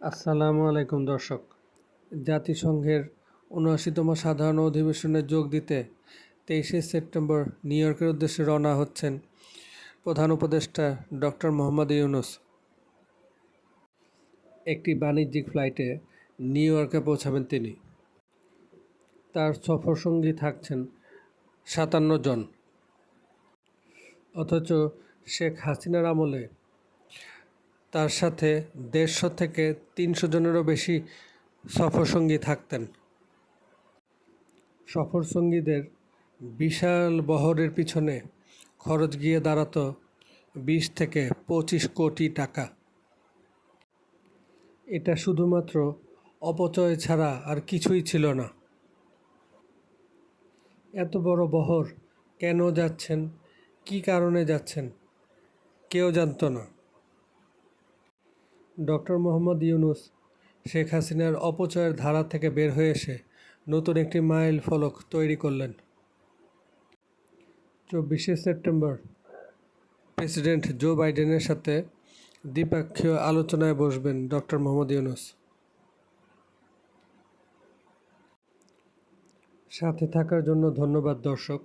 আসসালামু আলাইকুম দর্শক। জাতিসংঘের ৭৯তম সাধারণ অধিবেশনে যোগ দিতে ২৩শে সেপ্টেম্বর নিউ ইয়র্কের উদ্দেশ্যে রওনা হচ্ছেন প্রধান উপদেষ্টা ডক্টর মোহাম্মদ ইউনূস। একটি বাণিজ্যিক ফ্লাইটে নিউ ইয়র্কে পৌঁছাবেন তিনি। তার সফরসঙ্গী থাকছেন ৫৭ জন। অথচ শেখ হাসিনার আমলে তার সাথে ১৫০ থেকে ৩০০ জনেরও বেশি সফরসঙ্গী থাকতেন। সফরসঙ্গীদের বিশাল বহরের পিছনে খরচ গিয়ে দাঁড়াতো ২০ থেকে ২৫ কোটি টাকা। এটা শুধুমাত্র অপচয় ছাড়া আর কিছুই ছিল না। এত বড় বহর কেন যাচ্ছেন, কী কারণে যাচ্ছেন, কেউ জানত না। ডক্টর মোহাম্মদ ইউনূস শেখ হাসিনার অপচয়ের ধারা থেকে বের হয়ে এসে নতুন একটি মাইল ফলক তৈরি করলেন। ২৪শে সেপ্টেম্বর প্রেসিডেন্ট জো বাইডেনের সাথে দ্বিপক্ষীয় আলোচনায় বসবেন ডক্টর মোহাম্মদ ইউনূস। সাথে থাকার জন্য ধন্যবাদ দর্শক।